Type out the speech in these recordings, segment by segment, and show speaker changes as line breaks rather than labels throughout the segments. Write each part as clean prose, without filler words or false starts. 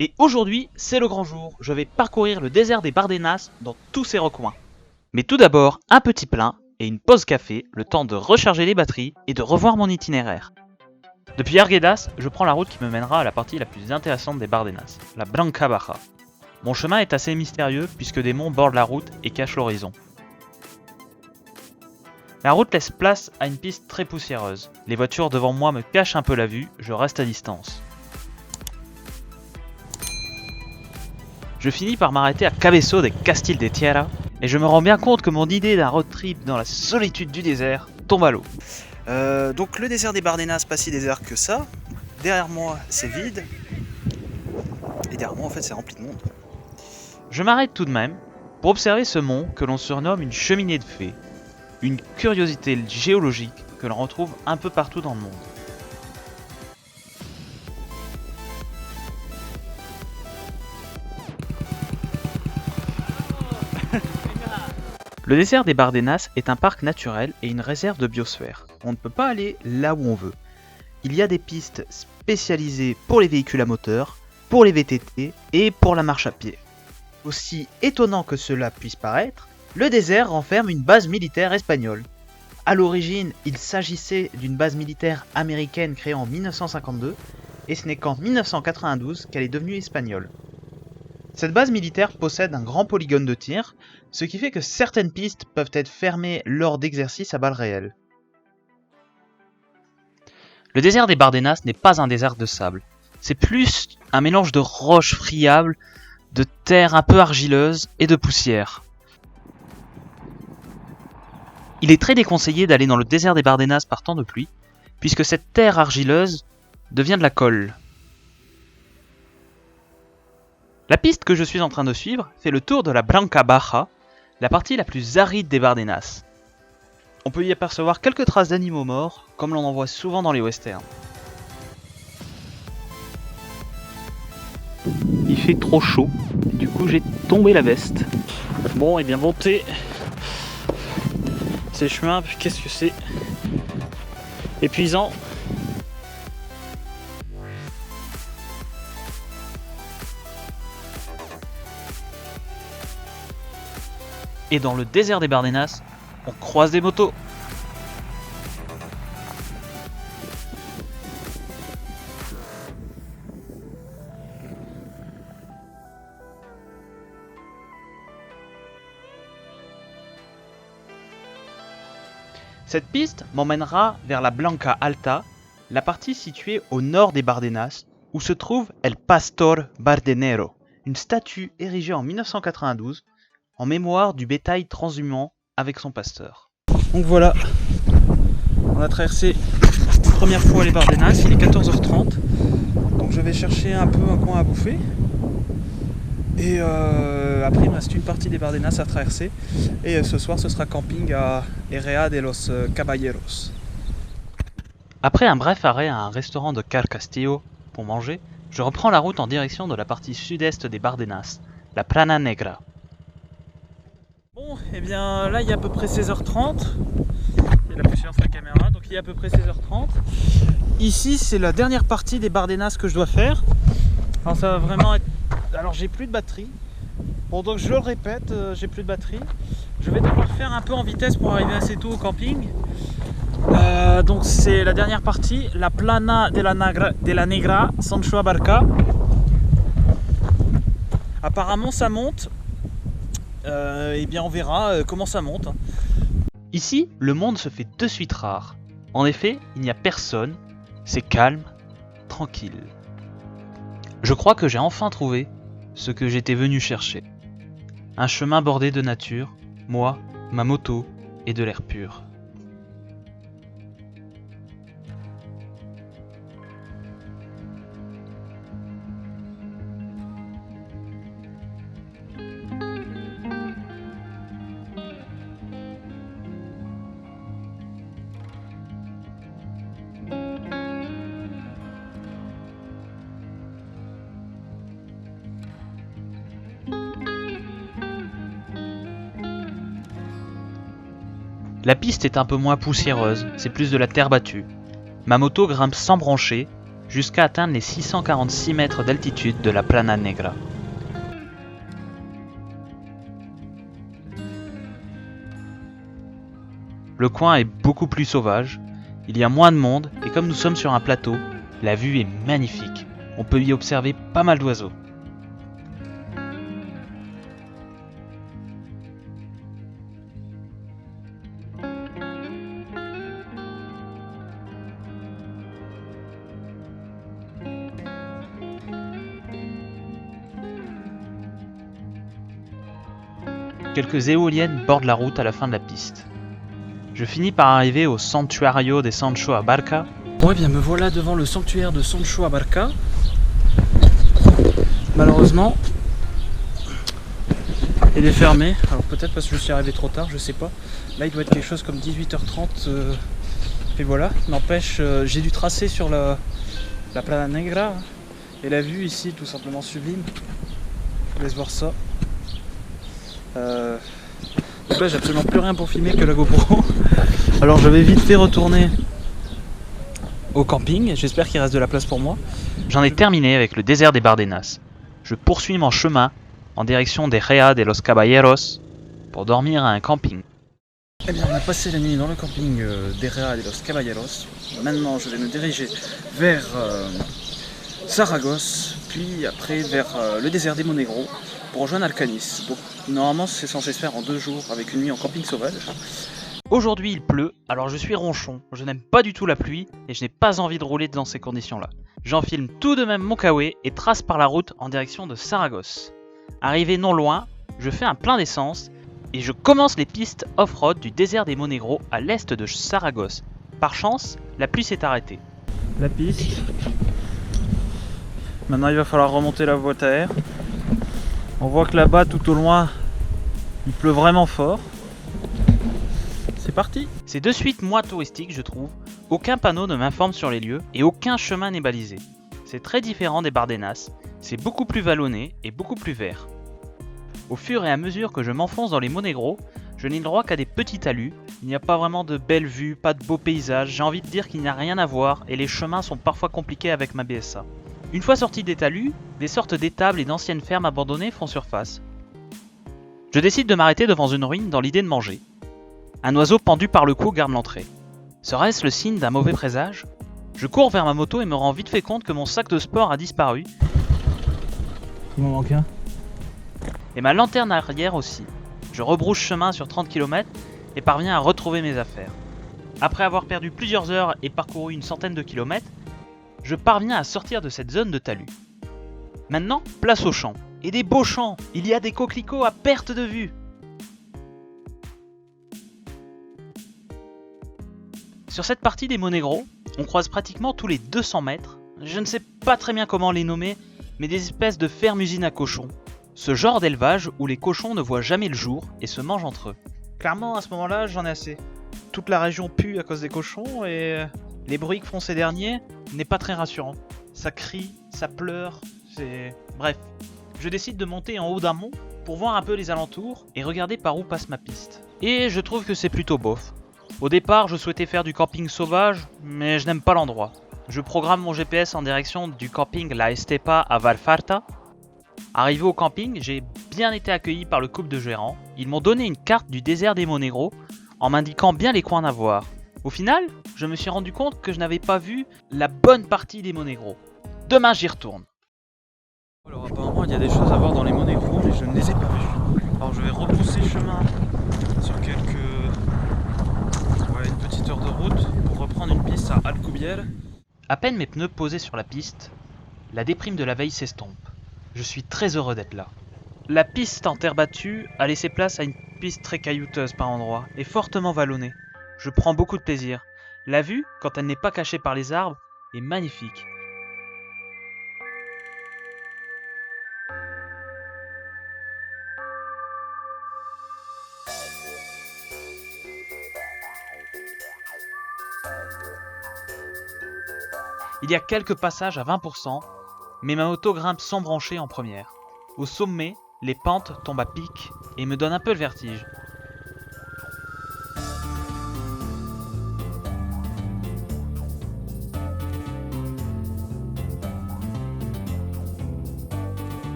Et aujourd'hui, c'est le grand jour, je vais parcourir le désert des Bardenas dans tous ses recoins. Mais tout d'abord, un petit plein et une pause café, le temps de recharger les batteries et de revoir mon itinéraire. Depuis Arguedas, je prends la route qui me mènera à la partie la plus intéressante des Bardenas, la Blanca Baja. Mon chemin est assez mystérieux puisque des monts bordent la route et cachent l'horizon. La route laisse place à une piste très poussiéreuse. Les voitures devant moi me cachent un peu la vue, je reste à distance. Je finis par m'arrêter à Cabeço de Castil de Tierra et je me rends bien compte que mon idée d'un road trip dans la solitude du désert tombe à l'eau.
Donc le désert des Bardenas, pas si désert que ça. Derrière moi c'est vide. Et derrière moi en fait c'est rempli de monde.
Je m'arrête tout de même pour observer ce mont que l'on surnomme une cheminée de fées, une curiosité géologique que l'on retrouve un peu partout dans le monde. Le désert des Bardenas est un parc naturel et une réserve de biosphère. On ne peut pas aller là où on veut. Il y a des pistes spécialisées pour les véhicules à moteur, pour les VTT et pour la marche à pied. Aussi étonnant que cela puisse paraître, le désert renferme une base militaire espagnole. A l'origine, il s'agissait d'une base militaire américaine créée en 1952 et ce n'est qu'en 1992 qu'elle est devenue espagnole. Cette base militaire possède un grand polygone de tir, ce qui fait que certaines pistes peuvent être fermées lors d'exercices à balles réelles. Le désert des Bardenas n'est pas un désert de sable, c'est plus un mélange de roches friables, de terre un peu argileuse et de poussière. Il est très déconseillé d'aller dans le désert des Bardenas par temps de pluie, puisque cette terre argileuse devient de la colle. La piste que je suis en train de suivre fait le tour de la Blanca Baja, la partie la plus aride des Bardenas. On peut y apercevoir quelques traces d'animaux morts, comme l'on en voit souvent dans les westerns. Il fait trop chaud, du coup j'ai tombé la veste. Bon, et bien monter ces chemins, qu'est-ce que c'est épuisant. Et dans le désert des Bardenas, on croise des motos. Cette piste m'emmènera vers la Blanca Alta, la partie située au nord des Bardenas, où se trouve El Pastor Bardenero, une statue érigée en 1992 en mémoire du bétail transhumant avec son pasteur.
Donc voilà, on a traversé la première fois les Bardenas, il est 14h30. Donc je vais chercher un peu un coin à bouffer. Et après il me reste une partie des Bardenas à traverser. Et ce soir ce sera camping à Herrea de los Caballeros.
Après un bref arrêt à un restaurant de Car Castillo pour manger, je reprends la route en direction de la partie sud-est des Bardenas, la Plana Negra.
Bon, et bien là il y a à peu près 16h30. Il y a de la poussière sur la caméra, donc il y a à peu près 16h30. Ici c'est la dernière partie des Bardenas que je dois faire. Alors ça va vraiment être... Alors j'ai plus de batterie. Bon, donc je le répète, j'ai plus de batterie. Je vais devoir faire un peu en vitesse pour arriver assez tôt au camping. Donc c'est la dernière partie, la Plana de la Negra, Sancho Abarca. Apparemment ça monte. Et bien on verra comment ça monte.
Ici, le monde se fait de suite rare. En effet, il n'y a personne, c'est calme, tranquille. Je crois que j'ai enfin trouvé ce que j'étais venu chercher. Un chemin bordé de nature, moi, ma moto et de l'air pur. La piste est un peu moins poussiéreuse, c'est plus de la terre battue. Ma moto grimpe sans brancher, jusqu'à atteindre les 646 mètres d'altitude de la Plana Negra. Le coin est beaucoup plus sauvage, il y a moins de monde et comme nous sommes sur un plateau, la vue est magnifique. On peut y observer pas mal d'oiseaux. Quelques éoliennes bordent la route à la fin de la piste. Je finis par arriver au Santuario de Sancho Abarca.
Bon, eh bien me voilà devant le sanctuaire de Sancho Abarca. Malheureusement, il est fermé. Alors peut-être parce que je suis arrivé trop tard, je sais pas. Là il doit être quelque chose comme 18h30. Et voilà, n'empêche, j'ai dû tracer sur la Plana Negra. Et la vue ici, tout simplement sublime. Je vous laisse voir ça. Donc là j'ai absolument plus rien pour filmer que la GoPro. Alors je vais vite fait retourner au camping, j'espère qu'il reste de la place pour moi.
J'en ai terminé avec le désert des Bardenas. Je poursuis mon chemin en direction des Rea de los Caballeros pour dormir à un camping.
Eh bien on a passé la nuit dans le camping des Rea de los Caballeros. Maintenant je vais me diriger vers Saragosse, puis après vers le désert des Monegros pour rejoindre Alcanis. Donc normalement c'est censé se faire en 2 jours avec une nuit en camping sauvage.
Aujourd'hui il pleut, alors je suis ronchon, je n'aime pas du tout la pluie et je n'ai pas envie de rouler dans ces conditions-là. J'enfile tout de même mon kawaii et trace par la route en direction de Saragosse. Arrivé non loin, je fais un plein d'essence et je commence les pistes off-road du désert des Monegros à l'est de Saragosse. Par chance, la pluie s'est arrêtée.
La piste. Maintenant il va falloir remonter la boîte à air. On voit que là-bas tout au loin il pleut vraiment fort. C'est parti.
C'est de suite moins touristique je trouve. Aucun panneau ne m'informe sur les lieux et aucun chemin n'est balisé. C'est très différent des Bardenas, c'est beaucoup plus vallonné et beaucoup plus vert. Au fur et à mesure que je m'enfonce dans les Monegros, je n'ai le droit qu'à des petits talus. Il n'y a pas vraiment de belles vues, pas de beaux paysages, j'ai envie de dire qu'il n'y a rien à voir et les chemins sont parfois compliqués avec ma BSA. Une fois sorti des talus, des sortes d'étables et d'anciennes fermes abandonnées font surface. Je décide de m'arrêter devant une ruine dans l'idée de manger. Un oiseau pendu par le cou garde l'entrée. Serait-ce le signe d'un mauvais présage ? Je cours vers ma moto et me rends vite fait compte que mon sac de sport a disparu.
Il m'en manque un.
Et ma lanterne arrière aussi. Je rebrousse chemin sur 30 km et parviens à retrouver mes affaires. Après avoir perdu plusieurs heures et parcouru une centaine de kilomètres, je parviens à sortir de cette zone de talus. Maintenant, place aux champs. Et des beaux champs, il y a des coquelicots à perte de vue. Sur cette partie des Monegros, on croise pratiquement tous les 200 mètres, je ne sais pas très bien comment les nommer, mais des espèces de fermes-usines à cochons. Ce genre d'élevage où les cochons ne voient jamais le jour et se mangent entre eux. Clairement, à ce moment-là, j'en ai assez. Toute la région pue à cause des cochons et les bruits que font ces derniers n'est pas très rassurant. Ça crie, ça pleure, c'est... Bref, je décide de monter en haut d'un mont pour voir un peu les alentours et regarder par où passe ma piste. Et je trouve que c'est plutôt bof. Au départ, je souhaitais faire du camping sauvage, mais je n'aime pas l'endroit. Je programme mon GPS en direction du camping La Estepa à Valfarta. Arrivé au camping, j'ai bien été accueilli par le couple de gérants. Ils m'ont donné une carte du désert des Monegros en m'indiquant bien les coins à voir. Au final, je me suis rendu compte que je n'avais pas vu la bonne partie des Monegros. Demain, j'y retourne.
Alors apparemment, il y a des choses à voir dans les Monegros, mais je ne les ai pas vues. Alors je vais repousser chemin sur une petite heure de route pour reprendre une piste à Alcubierre.
À peine mes pneus posés sur la piste, la déprime de la veille s'estompe. Je suis très heureux d'être là. La piste en terre battue a laissé place à une piste très caillouteuse par endroits et fortement vallonnée. Je prends beaucoup de plaisir. La vue, quand elle n'est pas cachée par les arbres, est magnifique. Il y a quelques passages à 20%, mais ma moto grimpe sans brancher en première. Au sommet, les pentes tombent à pic et me donnent un peu le vertige.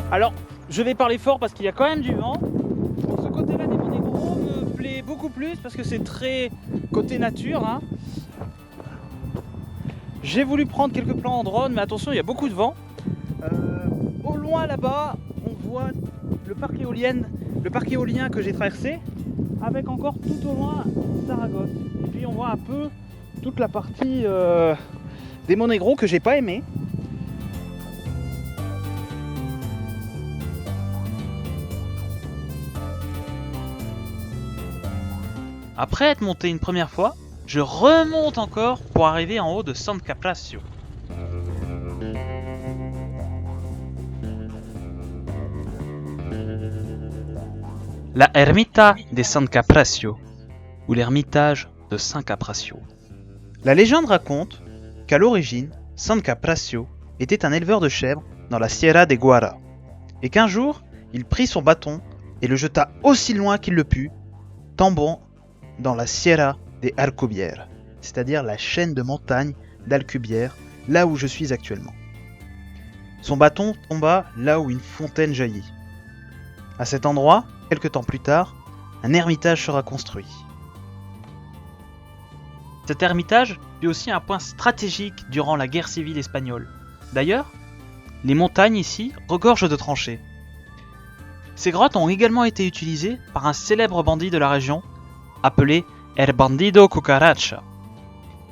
Alors, je vais parler fort parce qu'il y a quand même du vent. Donc ce côté-là des Monténégro me plaît beaucoup plus parce que c'est très côté nature, hein. J'ai voulu prendre quelques plans en drone, mais attention, il y a beaucoup de vent. Au loin là-bas, on voit le parc éolien que j'ai traversé, avec encore tout au loin Saragosse. Et puis on voit un peu toute la partie des Monténégro que j'ai pas aimé.
Après être monté une première fois, je remonte encore pour arriver en haut de San Caprascio. La Ermita de San Caprascio, ou l'ermitage de San Caprascio. La légende raconte qu'à l'origine, San Caprascio était un éleveur de chèvres dans la Sierra de Guara, et qu'un jour, il prit son bâton et le jeta aussi loin qu'il le put, tombant dans la Sierra de Alcubierre, c'est-à-dire la chaîne de montagnes d'Alcubierre, là où je suis actuellement. Son bâton tomba là où une fontaine jaillit. À cet endroit, quelque temps plus tard, un ermitage sera construit. Cet ermitage fut aussi un point stratégique durant la guerre civile espagnole. D'ailleurs, les montagnes ici regorgent de tranchées. Ces grottes ont également été utilisées par un célèbre bandit de la région, appelé El Bandido Cucaracha.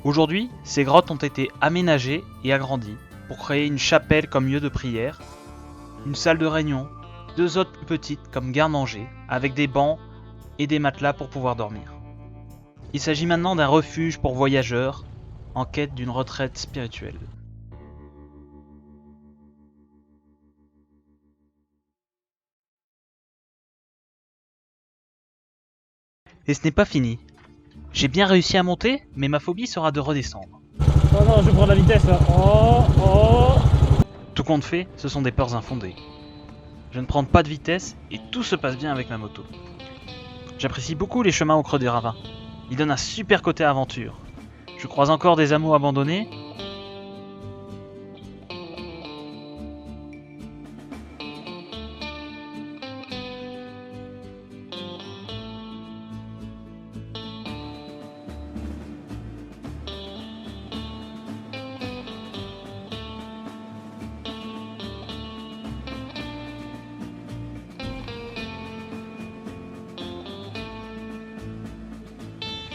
Aujourd'hui, ces grottes ont été aménagées et agrandies pour créer une chapelle comme lieu de prière, une salle de réunion, 2 autres plus petites comme garde-manger, avec des bancs et des matelas pour pouvoir dormir. Il s'agit maintenant d'un refuge pour voyageurs en quête d'une retraite spirituelle. Et ce n'est pas fini. J'ai bien réussi à monter, mais ma phobie sera de redescendre.
Oh non, je prends la vitesse là. Oh.
Tout compte fait, ce sont des peurs infondées. Je ne prends pas de vitesse et tout se passe bien avec ma moto. J'apprécie beaucoup les chemins au creux des ravins. Ils donnent un super côté aventure. Je croise encore des hameaux abandonnés.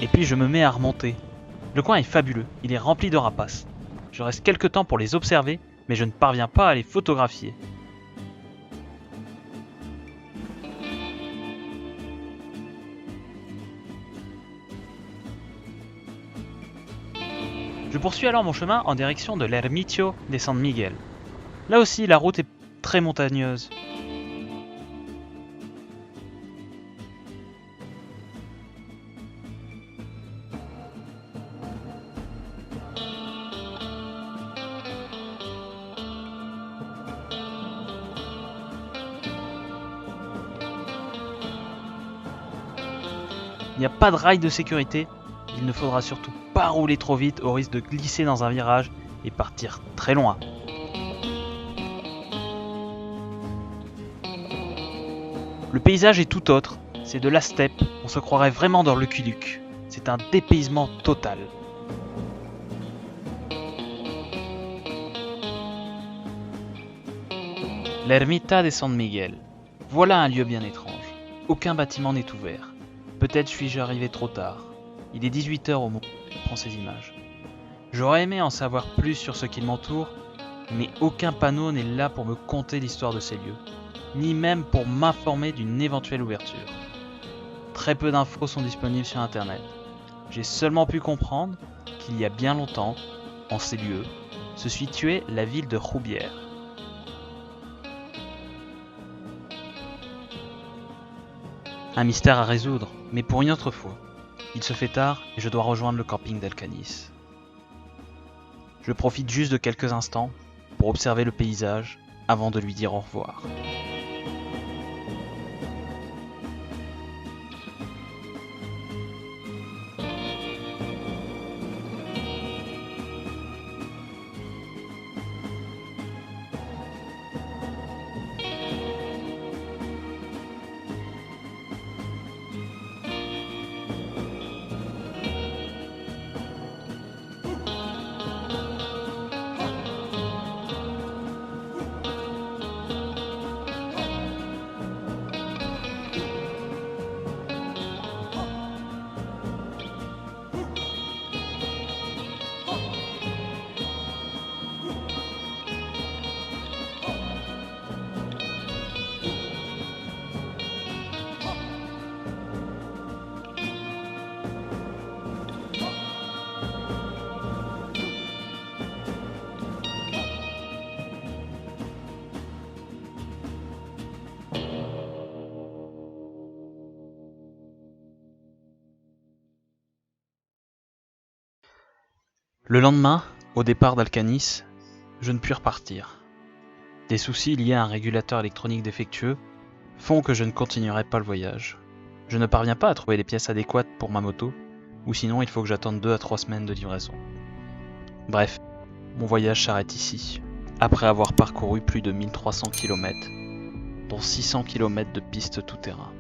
Et puis je me mets à remonter. Le coin est fabuleux, il est rempli de rapaces. Je reste quelques temps pour les observer, mais je ne parviens pas à les photographier. Je poursuis alors mon chemin en direction de l'Ermito de San Miguel. Là aussi, la route est très montagneuse. Il n'y a pas de rail de sécurité, il ne faudra surtout pas rouler trop vite au risque de glisser dans un virage et partir très loin. Le paysage est tout autre, c'est de la steppe, on se croirait vraiment dans Lucky Luke. C'est un dépaysement total. L'Ermita de San Miguel. Voilà un lieu bien étrange. Aucun bâtiment n'est ouvert. Peut-être suis-je arrivé trop tard. Il est 18h au moment où je prends ces images. J'aurais aimé en savoir plus sur ce qui m'entoure, mais aucun panneau n'est là pour me conter l'histoire de ces lieux, ni même pour m'informer d'une éventuelle ouverture. Très peu d'infos sont disponibles sur internet. J'ai seulement pu comprendre qu'il y a bien longtemps, en ces lieux, se situait la ville de Roubière. Un mystère à résoudre, mais pour une autre fois. Il se fait tard et je dois rejoindre le camping d'Alcanis. Je profite juste de quelques instants pour observer le paysage avant de lui dire au revoir. Le lendemain, au départ d'Alcanis, je ne puis repartir. Des soucis liés à un régulateur électronique défectueux font que je ne continuerai pas le voyage. Je ne parviens pas à trouver les pièces adéquates pour ma moto, ou sinon il faut que j'attende 2 à 3 semaines de livraison. Bref, mon voyage s'arrête ici, après avoir parcouru plus de 1300 km, dont 600 km de pistes tout-terrain.